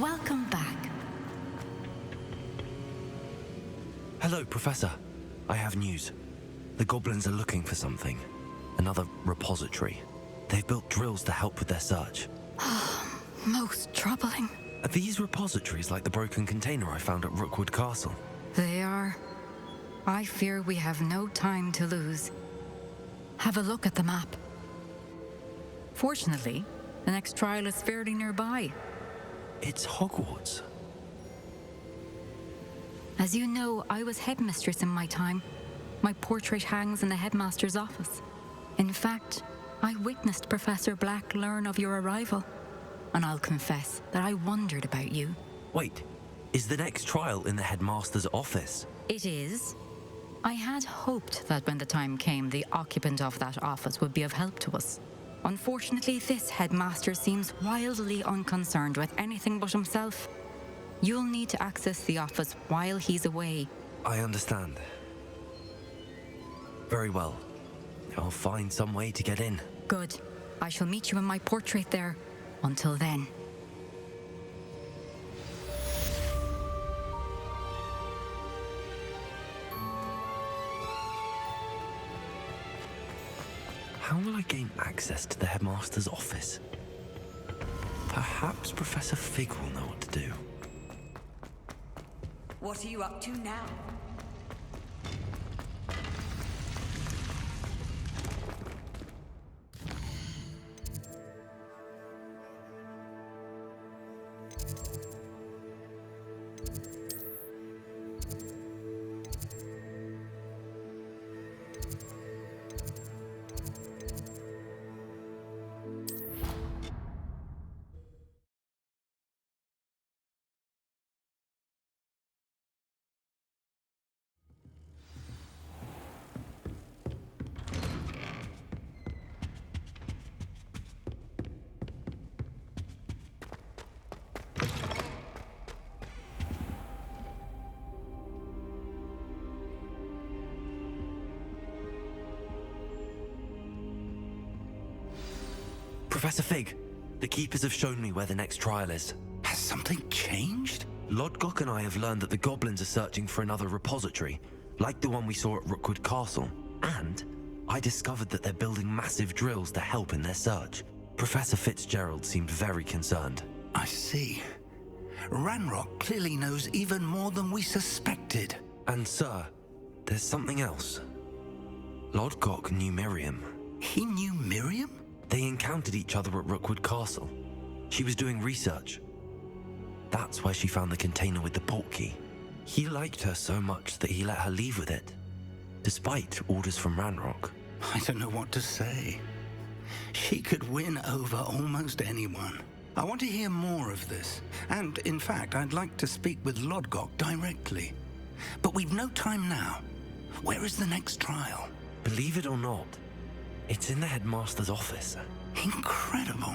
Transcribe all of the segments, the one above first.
Welcome back. Hello, Professor. I have news. The goblins are looking for something. Another repository. They've built drills to help with their search. Most troubling. Are these repositories like the broken container I found at Rookwood Castle? They are. I fear we have no time to lose. Have a look at the map. Fortunately, the next trial is fairly nearby. It's Hogwarts. As you know, I was headmistress in my time. My portrait hangs in the headmaster's office. In fact, I witnessed Professor Black learn of your arrival. And I'll confess that I wondered about you. Wait, is the next trial in the headmaster's office? It is. I had hoped that when the time came, the occupant of that office would be of help to us. Unfortunately, this headmaster seems wildly unconcerned with anything but himself. You'll need to access the office while he's away. I understand. Very well. I'll find some way to get in. Good. I shall meet you in my portrait there. Until then. How will I gain access to the headmaster's office? Perhaps Professor Fig will know what to do. What are you up to now? Professor Fig, the Keepers have shown me where the next trial is. Has something changed? Lodgok and I have learned that the goblins are searching for another repository, like the one we saw at Rookwood Castle. And I discovered that they're building massive drills to help in their search. Professor Fitzgerald seemed very concerned. I see. Ranrock clearly knows even more than we suspected. And sir, there's something else. Lodgok knew Miriam. He knew Miriam? They encountered each other at Rookwood Castle. She was doing research. That's where she found the container with the portkey. He liked her so much that he let her leave with it, despite orders from Ranrock. I don't know what to say. She could win over almost anyone. I want to hear more of this. And, in fact, I'd like to speak with Lodgok directly. But we've no time now. Where is the next trial? Believe it or not, it's in the headmaster's office. Incredible.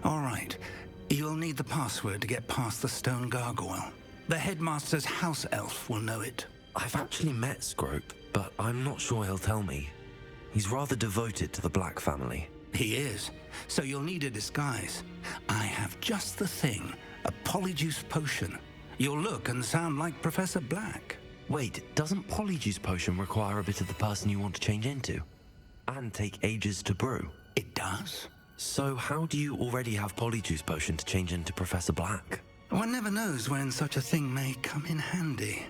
All right. You'll need the password to get past the stone gargoyle. The headmaster's house elf will know it. I've actually met Scrope, but I'm not sure he'll tell me. He's rather devoted to the Black family. He is. So you'll need a disguise. I have just the thing. A polyjuice potion. You'll look and sound like Professor Black. Wait, doesn't Polyjuice Potion require a bit of the person you want to change into? And take ages to brew? It does. So how do you already have Polyjuice Potion to change into Professor Black? One never knows when such a thing may come in handy.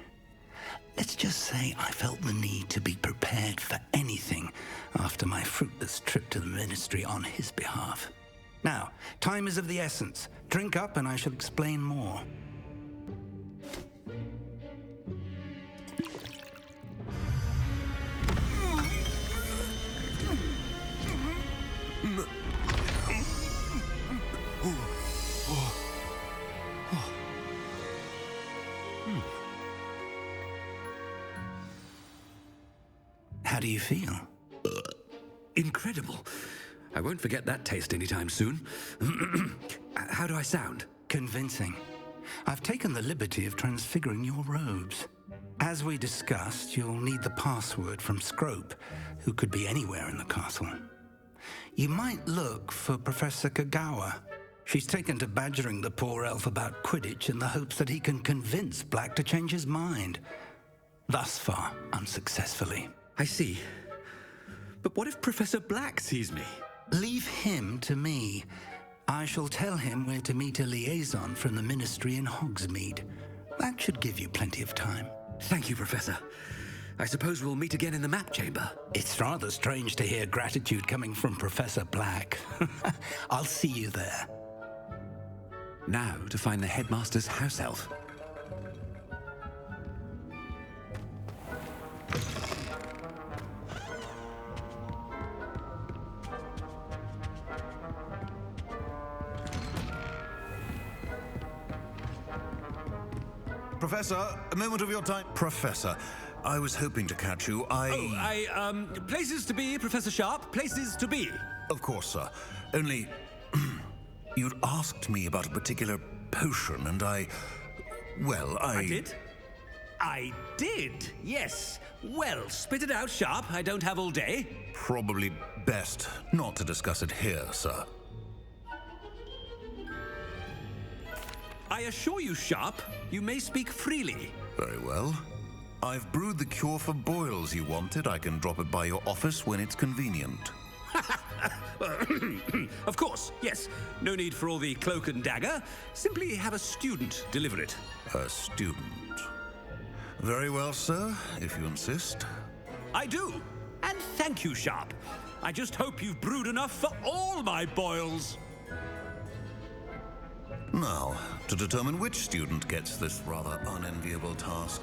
Let's just say I felt the need to be prepared for anything after my fruitless trip to the ministry on his behalf. Now, time is of the essence. Drink up and I shall explain more. How do you feel? Incredible. I won't forget that taste anytime soon. How do I sound? Convincing. I've taken the liberty of transfiguring your robes. As we discussed, you'll need the password from Scrope, who could be anywhere in the castle. You might look for Professor Kagawa. She's taken to badgering the poor elf about Quidditch in the hopes that he can convince Black to change his mind. Thus far, unsuccessfully. I see. But what if Professor Black sees me? Leave him to me. I shall tell him where to meet a liaison from the Ministry in Hogsmeade. That should give you plenty of time. Thank you, Professor. I suppose we'll meet again in the map chamber. It's rather strange to hear gratitude coming from Professor Black. I'll see you there. Now to find the headmaster's house elf. Professor, a moment of your time. Professor, I was hoping to catch you. Places to be, Professor Sharp, places to be. Of course, sir. Only, you'd asked me about a particular potion, and I did? I did, yes. Well, spit it out, Sharp. I don't have all day. Probably best not to discuss it here, sir. I assure you, Sharp, you may speak freely. Very well. I've brewed the cure for boils you wanted. I can drop it by your office when it's convenient. Of course, yes. No need for all the cloak and dagger. Simply have a student deliver it. A student. Very well, sir, if you insist. I do. And thank you, Sharp. I just hope you've brewed enough for all my boils. Now, to determine which student gets this rather unenviable task.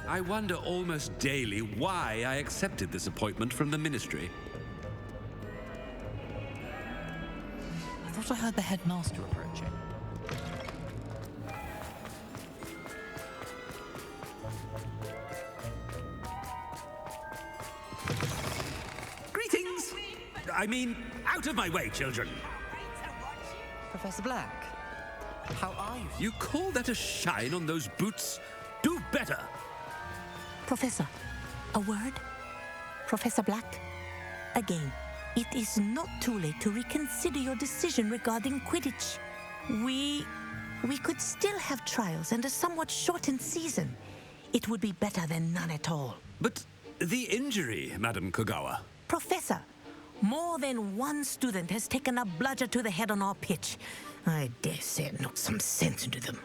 I wonder almost daily why I accepted this appointment from the Ministry. I thought I heard the headmaster approaching. Greetings! I mean, out of my way, children. Professor Black, how are you? You call that a shine on those boots? Do better! Professor, a word? Professor Black? Again, it is not too late to reconsider your decision regarding Quidditch. We could still have trials and a somewhat shortened season. It would be better than none at all. But the injury, Madam Kogawa. Professor, more than one student has taken a bludger to the head on our pitch. I dare say it knocked some sense into them.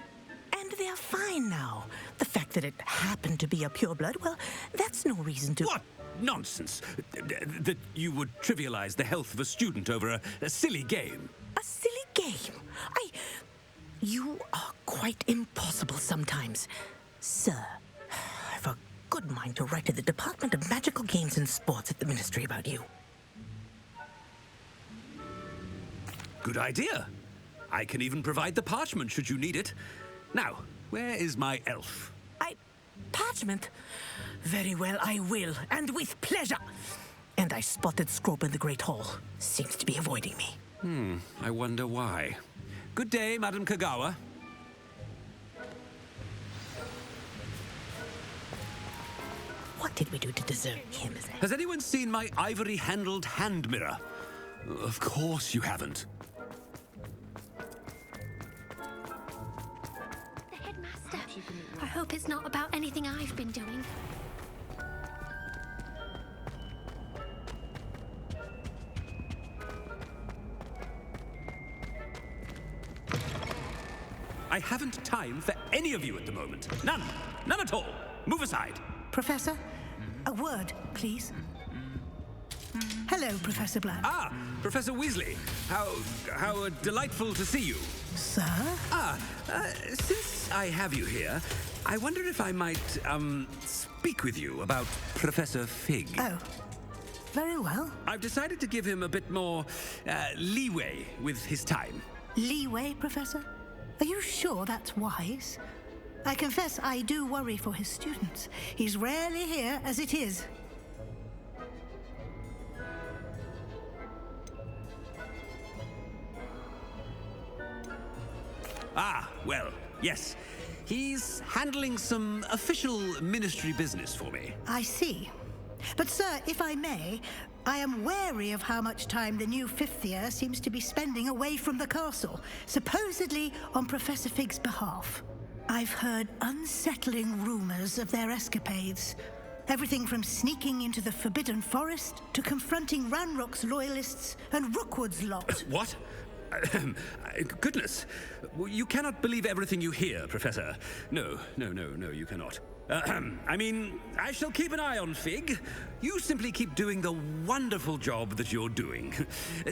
And they are fine now. The fact that it happened to be a pureblood, well, that's no reason to... What nonsense! That you would trivialize the health of a student over a silly game. A silly game? You are quite impossible sometimes. Sir, I've a good mind to write to the Department of Magical Games and Sports at the Ministry about you. Good idea. I can even provide the parchment should you need it. Now, where is my elf? Parchment? Very well, I will, and with pleasure. And I spotted Scrope in the Great Hall. Seems to be avoiding me. I wonder why. Good day, Madam Kogawa. What did we do to deserve him as a... Has anyone seen my ivory-handled hand mirror? Of course you haven't. The headmaster. I hope it's not about anything I've been doing. I haven't time for any of you at the moment. None. None at all. Move aside. Professor, a word, please. Hello, Professor Black. Ah, Professor Weasley. How delightful to see you. Sir? Since I have you here, I wonder if I might, speak with you about Professor Fig. Oh, very well. I've decided to give him a bit more, leeway with his time. Leeway, Professor? Are you sure that's wise? I confess I do worry for his students. He's rarely here as it is. Ah, well, yes. He's handling some official ministry business for me. I see. But, sir, if I may, I am wary of how much time the new fifth year seems to be spending away from the castle, supposedly on Professor Fig's behalf. I've heard unsettling rumors of their escapades. Everything from sneaking into the Forbidden Forest to confronting Ranrock's loyalists and Rookwood's lot. What? Goodness. You cannot believe everything you hear, Professor. No, you cannot. I mean, I shall keep an eye on Fig. You simply keep doing the wonderful job that you're doing.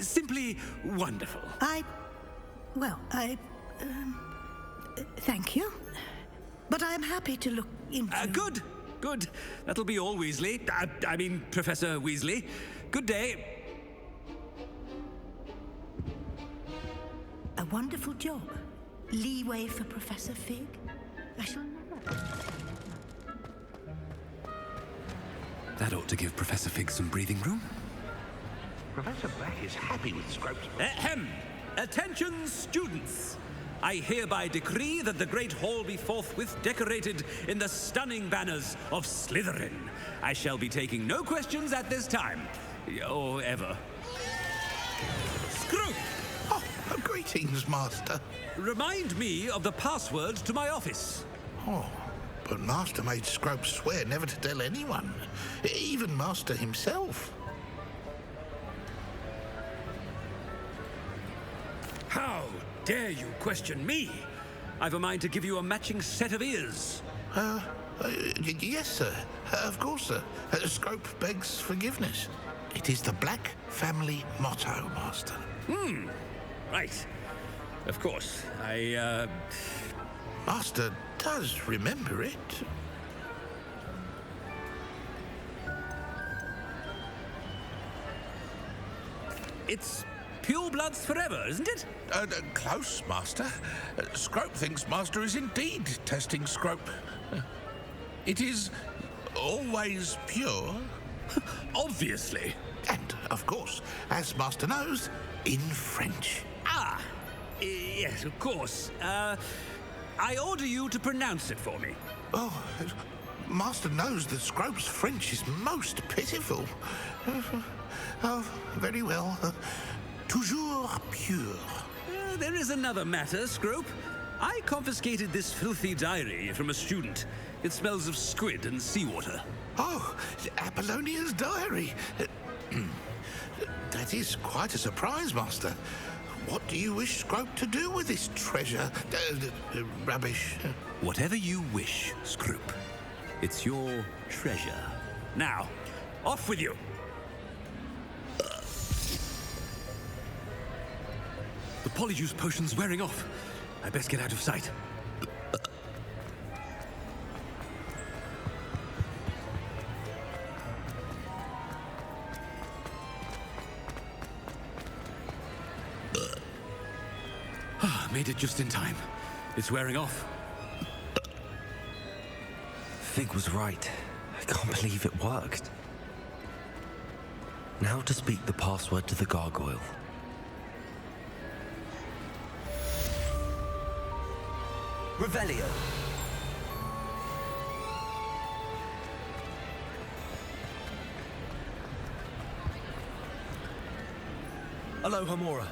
Simply wonderful. Thank you. But I'm happy to look into... Good. That'll be all, Weasley. I mean, Professor Weasley. Good day. A wonderful job. Leeway for Professor Fig. I shall never... That ought to give Professor Fig some breathing room. Professor Black is happy with Scrope's... Ahem! Attention, students! I hereby decree that the Great Hall be forthwith decorated in the stunning banners of Slytherin. I shall be taking no questions at this time. Or ever. Scrope! Oh, greetings, Master. Remind me of the password to my office. Oh, but Master made Scrope swear never to tell anyone. Even Master himself. How dare you question me? I've a mind to give you a matching set of ears. Yes, sir. Of course, sir. Scrope begs forgiveness. It is the Black family motto, Master. Right. Of course. Master does remember it. It's pure bloods forever, isn't it? Close, Master. Scrope thinks Master is indeed testing Scrope. It is always pure. Obviously. And, of course, as Master knows, in French. Yes, of course. I order you to pronounce it for me. Oh, Master knows that Scrope's French is most pitiful. Oh, very well. Toujours pure. There is another matter, Scrope. I confiscated this filthy diary from a student. It smells of squid and seawater. Oh, Apollonia's diary. That is quite a surprise, Master. What do you wish Scrope to do with this treasure? Rubbish. Whatever you wish, Scrope. It's your treasure. Now, off with you. The polyjuice potion's wearing off. I best get out of sight. Made it just in time. It's wearing off. Fig was right. I can't believe it worked. Now to speak the password to the gargoyle. Revelio. Aloha Mora.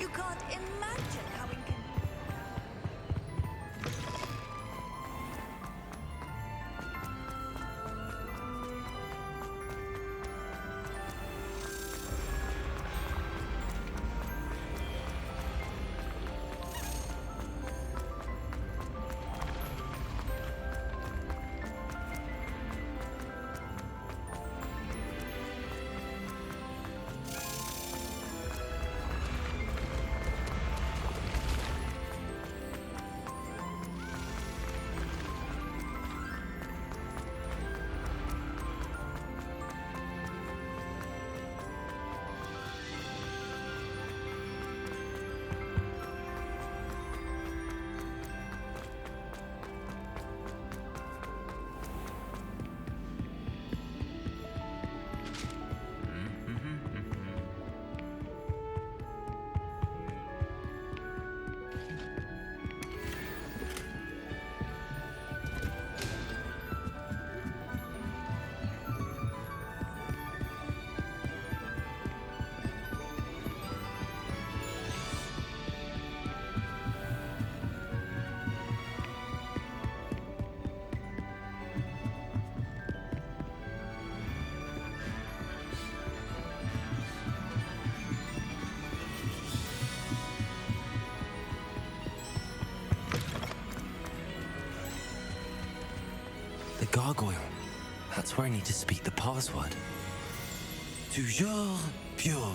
You can't imagine how gargoyle. That's where I need to speak the password. Toujours pure.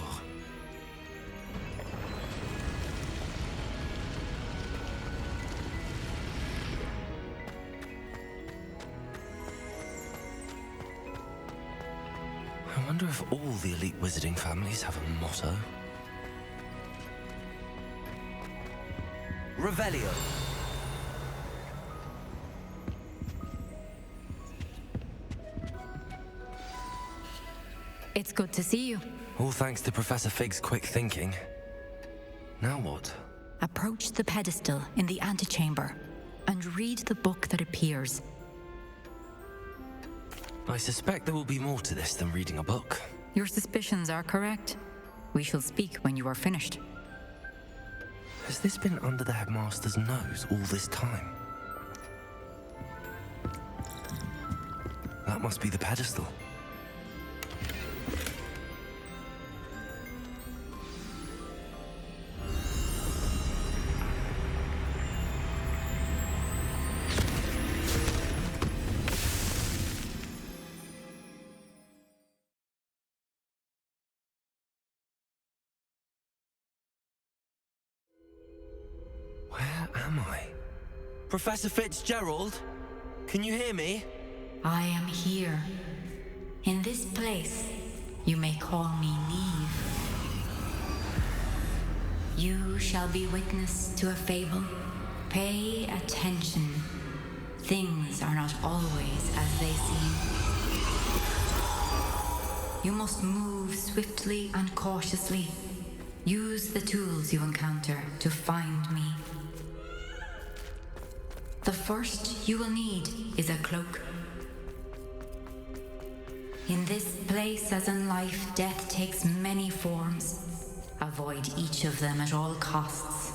I wonder if all the elite wizarding families have a motto. Revelio. It's good to see you. All thanks to Professor Fig's quick thinking. Now what? Approach the pedestal in the antechamber and read the book that appears. I suspect there will be more to this than reading a book. Your suspicions are correct. We shall speak when you are finished. Has this been under the headmaster's nose all this time? That must be the pedestal. Where am I? Professor Fitzgerald? Can you hear me? I am here. In this place, you may call me Neve. You shall be witness to a fable. Pay attention. Things are not always as they seem. You must move swiftly and cautiously. Use the tools you encounter to find me. The first you will need is a cloak. In this place, as in life, death takes many forms. Avoid each of them at all costs.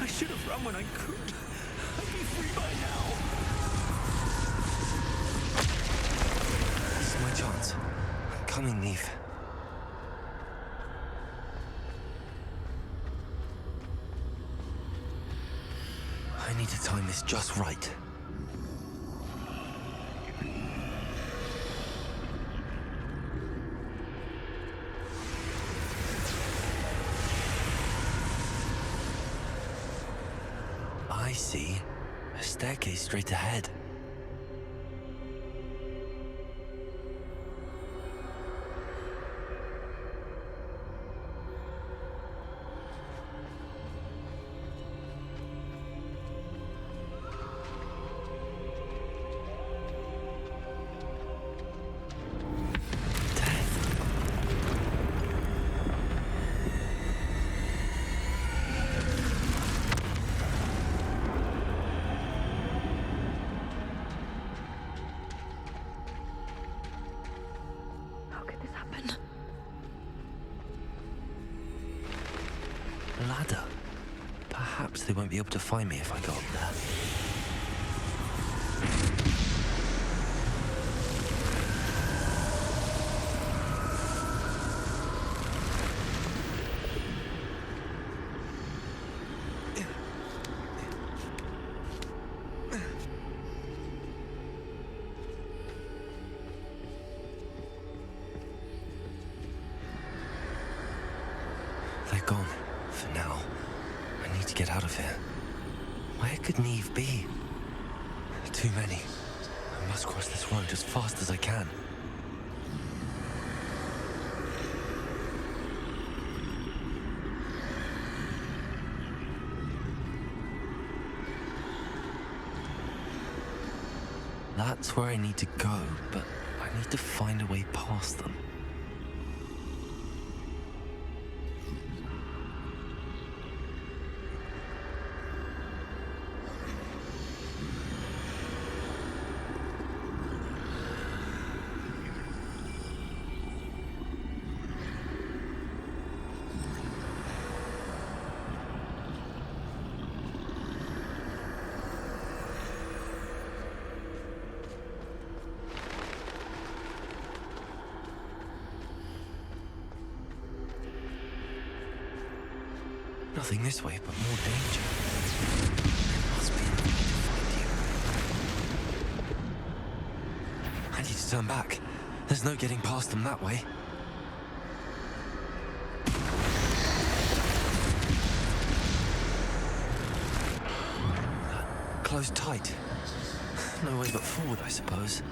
I should have run when I could. I'd be free by now. This is my chance. I'm coming, Neve. I need to time this just right. I see a staircase straight ahead. Ladder. Perhaps they won't be able to find me if I go up there. They're gone. For now. I need to get out of here. Where could Neve be? Too many. I must cross this road as fast as I can. That's where I need to go, but I need to find a way past them. Nothing this way, but more danger. There must be another way to find you. I need to turn back. There's no getting past them that way. Closed tight. No way but forward, I suppose.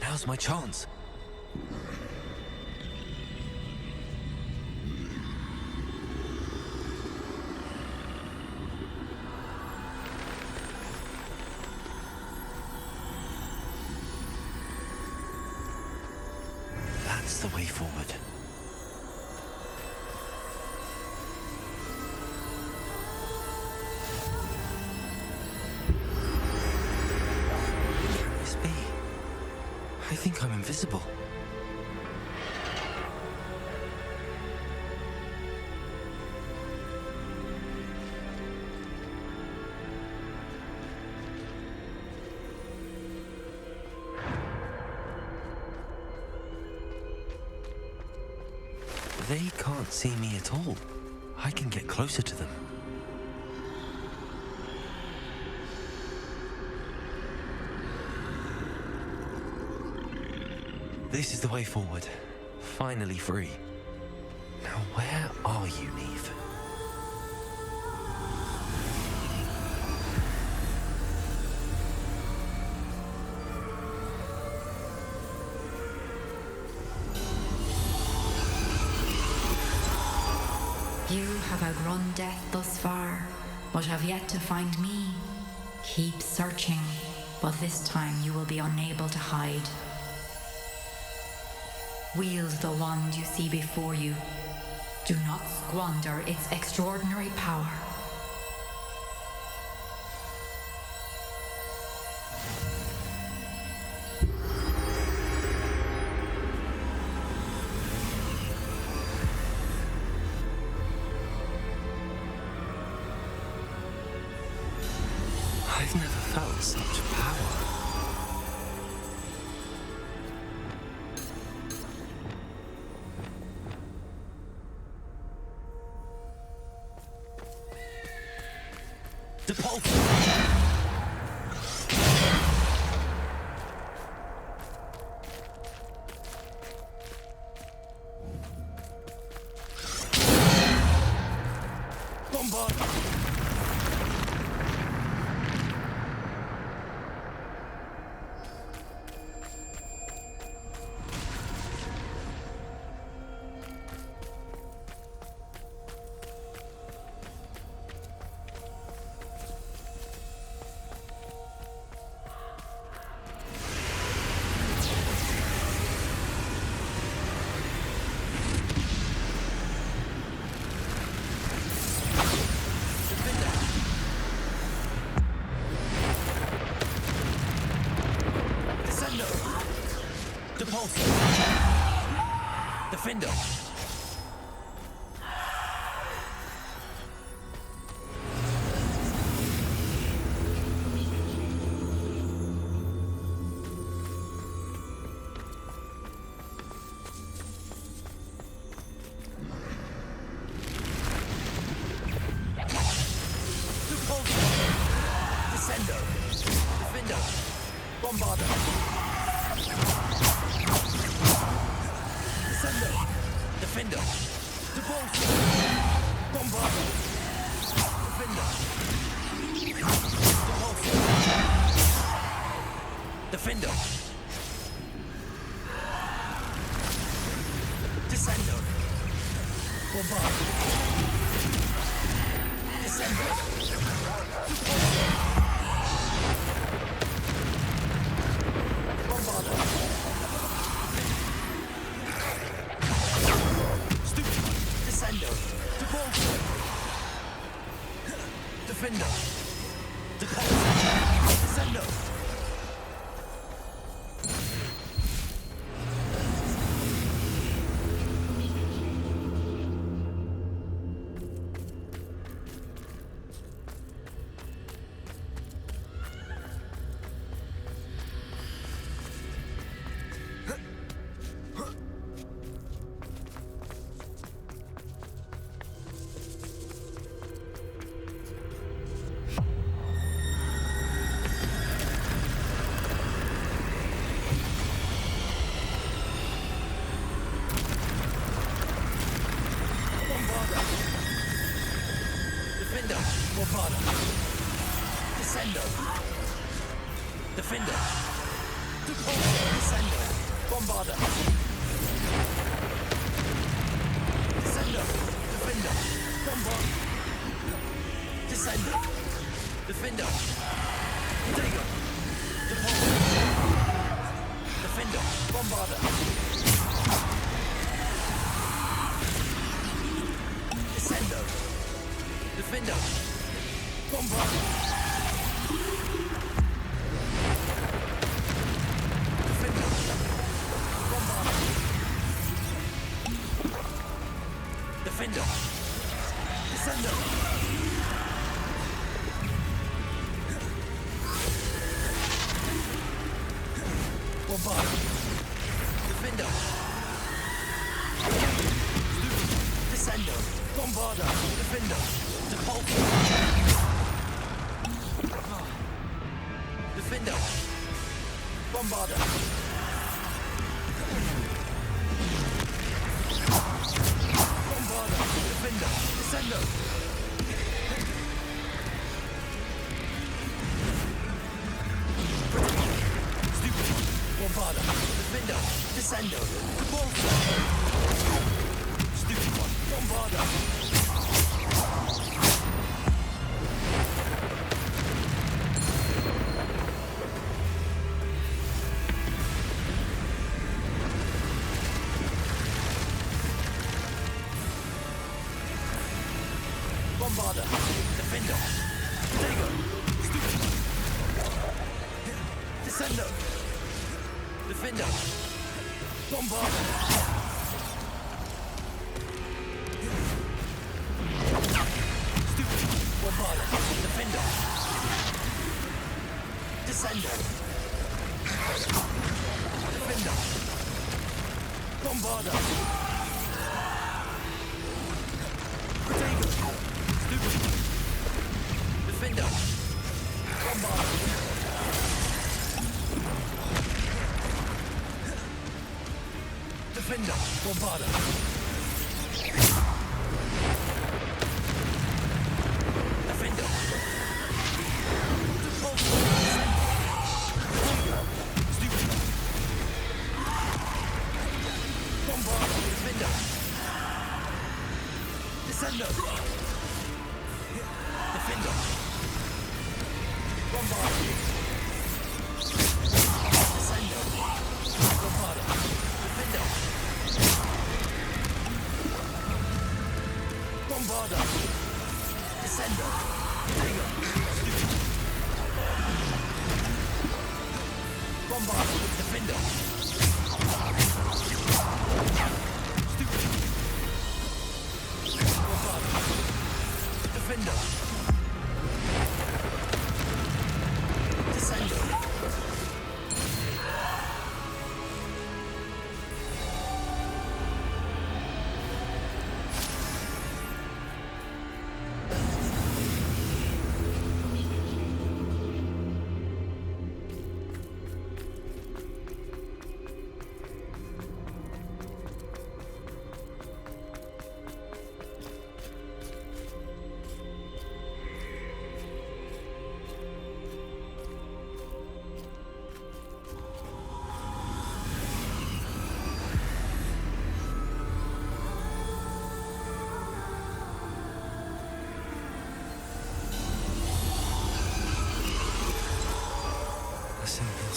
Now's my chance. That's the way forward. Can this be? I think I'm invisible. They can't see me at all. I can get closer to them. This is the way forward. Finally free. Now where are you, Neve? You have outrun death thus far, but have yet to find me. Keep searching, but this time you will be unable to hide. Wield the wand you see before you. Do not squander its extraordinary power. I've never felt such power. Gryffindor. Defender. Depulsor. Bombarder. Defender. Depulsor. Defender. Descendo. Bombarder. Descendo. Bombarder. Descendo. Depulsor. Defender. Depulsor. Descendo. Defender. Bombarder. Descendo. Defender. Depulsor. Descendo. Bombarder. Descendo. Defender. Bombarder. Descendo. Defender. Digger. Depulsor. Defender. Bombarder. Descendo. Defender. Bombarder. Defender. Bombarder. Defender. Descendo. Bombarder. Defender. Descendo. Bombarder. Defender. Depulsor. Defender. Bombarder. Bombarder. Defender. Descendo. Stupid. Bombarder. Defender. Descendo. Depulsor. Stupid one. Bombarder. Bombarder. Defender. Digger. Stupid. Descendo. Defender. Bombarder. Stupid. Bombarder. Defender. Descendo. Defender. Bombarder. Digger. Stupid. Defender. Bombarder. Defender. Bombarder. Defender. Depulsor. Stupid. Bombarder. Defender. Descendo. Defender. Bombarder. Descendo. Bombarder. Defender. Bombarder. Descendo. Digger. Stupid. Bombarder. Defender. Stupid. Bombarder. Defender. Descendo.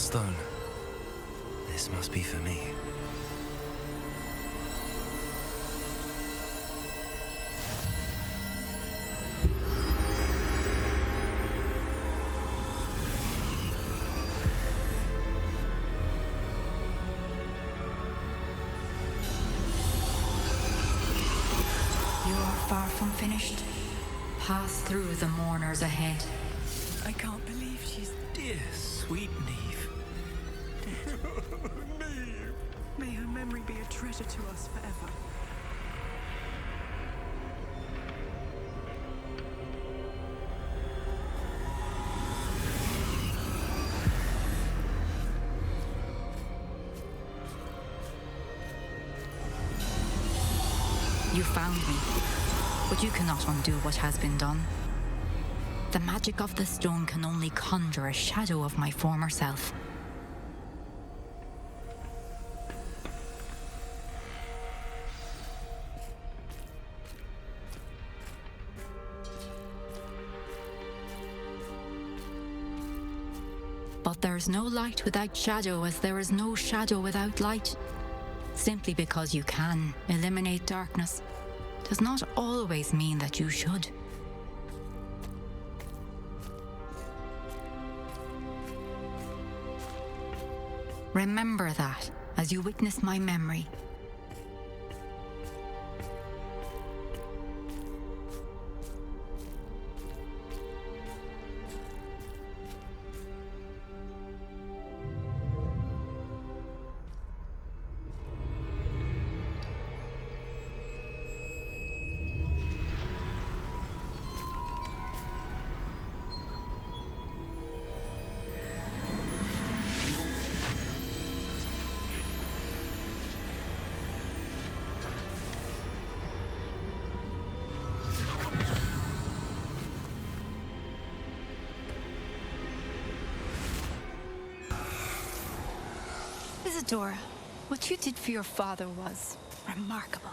stone. This must be for me. You are far from finished. Pass through the mourners ahead. I can't believe she's dear, sweet Neve. Dead. Neve! May her memory be a treasure to us forever. You found me, but you cannot undo what has been done. The magic of the stone can only conjure a shadow of my former self. But there is no light without shadow, as there is no shadow without light. Simply because you can eliminate darkness does not always mean that you should. Remember that as you witness my memory. Isadora, what you did for your father was remarkable.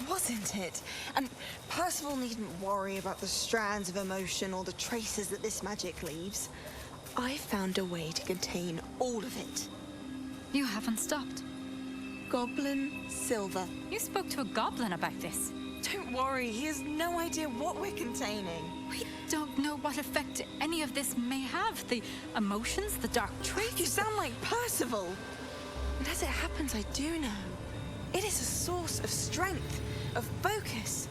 Wasn't it? And Percival needn't worry about the strands of emotion or the traces that this magic leaves. I found a way to contain all of it. You haven't stopped. Goblin Silver. You spoke to a goblin about this. Don't worry, he has no idea what we're containing. We don't know what effect any of this may have. The emotions, the dark traits. You sound like Percival. And as it happens, I do know. It is a source of strength, of focus.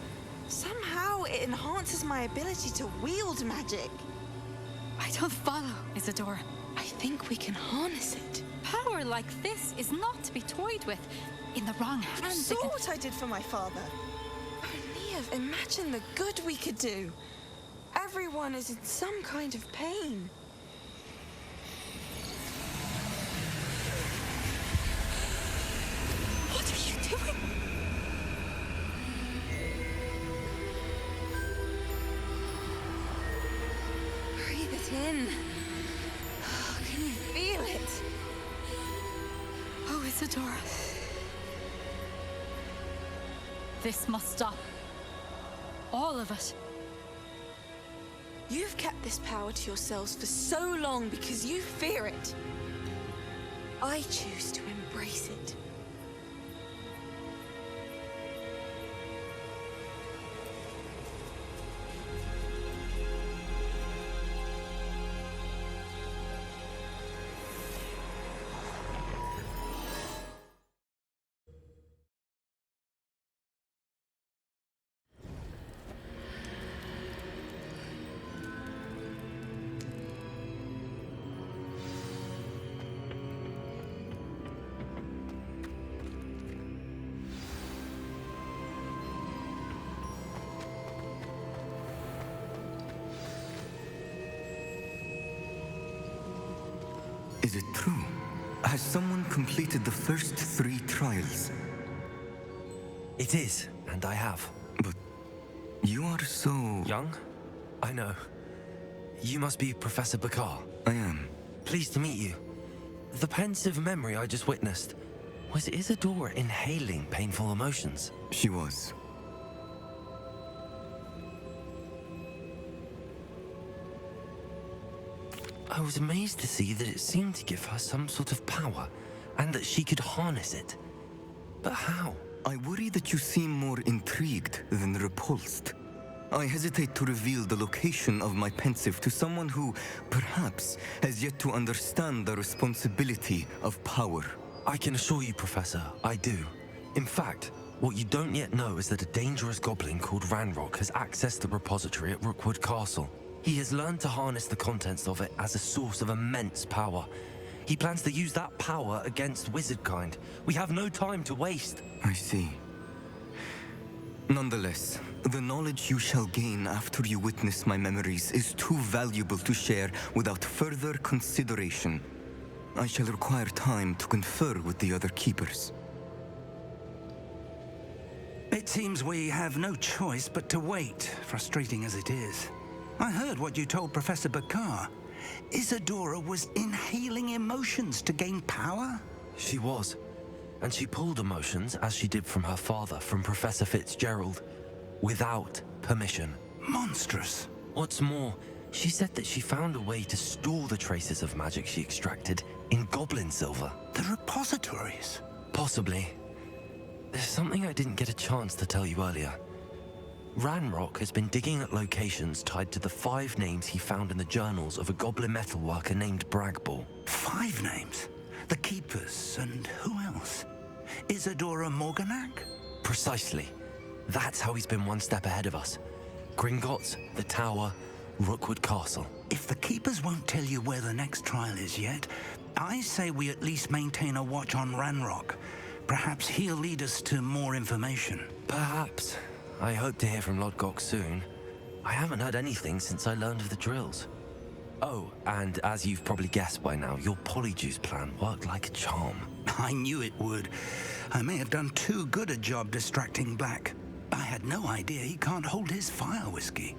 Somehow it enhances my ability to wield magic. I don't follow, Isadora. I think we can harness it. Power like this is not to be toyed with. In the wrong hands, You saw what I did for my father. Oh, Neve, imagine the good we could do. Everyone is in some kind of pain. What are you doing? Breathe it in. Can you feel it? Oh, Isadora. This must stop. All of it. You've kept this power to yourselves for so long because you fear it. I choose to embrace it. Is it true? Has someone completed the first 3 trials? It is, and I have. But you are so... Young? I know. You must be Professor Bakar. I am. Pleased to meet you. The pensive memory I just witnessed, was Isadora inhaling painful emotions? She was. I was amazed to see that it seemed to give her some sort of power, and that she could harness it. But how? I worry that you seem more intrigued than repulsed. I hesitate to reveal the location of my pensive to someone who, perhaps, has yet to understand the responsibility of power. I can assure you, Professor, I do. In fact, what you don't yet know is that a dangerous goblin called Ranrock has accessed the repository at Rookwood Castle. He has learned to harness the contents of it as a source of immense power. He plans to use that power against wizardkind. We have no time to waste. I see. Nonetheless, the knowledge you shall gain after you witness my memories is too valuable to share without further consideration. I shall require time to confer with the other keepers. It seems we have no choice but to wait, frustrating as it is. I heard what you told Professor Bakar. Isadora was inhaling emotions to gain power? She was. And she pulled emotions, as she did from her father, from Professor Fitzgerald, without permission. Monstrous. What's more, she said that she found a way to store the traces of magic she extracted in goblin silver. The repositories? Possibly. There's something I didn't get a chance to tell you earlier. Ranrock has been digging at locations tied to the 5 names he found in the journals of a goblin metalworker named Bragball. 5 names? The Keepers, and who else? Isadora Morganac? Precisely. That's how he's been one step ahead of us. Gringotts, the Tower, Rookwood Castle. If the Keepers won't tell you where the next trial is yet, I say we at least maintain a watch on Ranrock. Perhaps he'll lead us to more information. Perhaps. I hope to hear from Lodgok soon. I haven't heard anything since I learned of the drills. Oh, and as you've probably guessed by now, your Polyjuice plan worked like a charm. I knew it would. I may have done too good a job distracting Black. I had no idea he can't hold his fire whiskey.